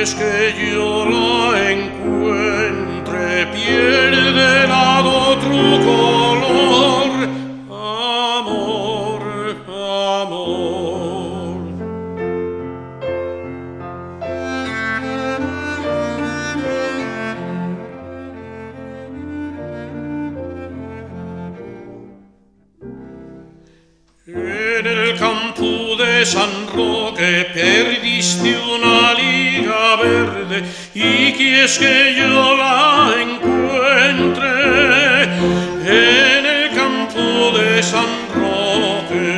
quieres que yo la encuentre, pierde el otro color. Amor, amor. En el campo de San Roque perdiste una liga verde y quieres que yo la encuentre en el campo de San Roque.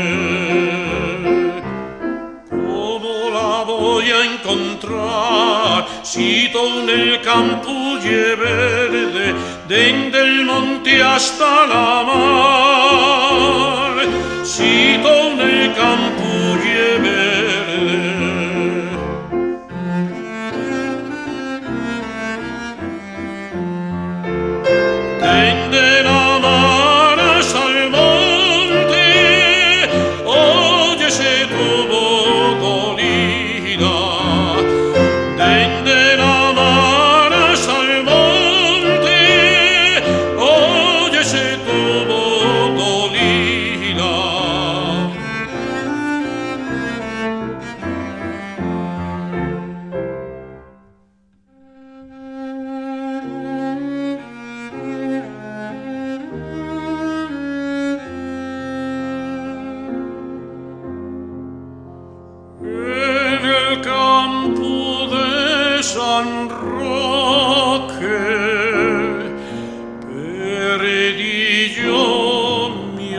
¿Cómo la voy a encontrar si todo en el campo es verde, desde el monte hasta la mar? Si todo en el campo es verde. Desde la mar hasta el monte, óyese tu voz dolida. Desde la mar hasta el monte, óyese tu voz dolida. En el campo de San Roque perdí yo mi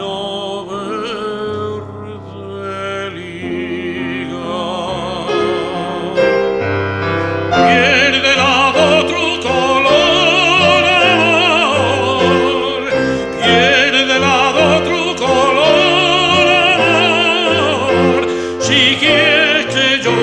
verde liga. Pierde la otro color, amor. Pierde la otro color, amor. Si quieres que yo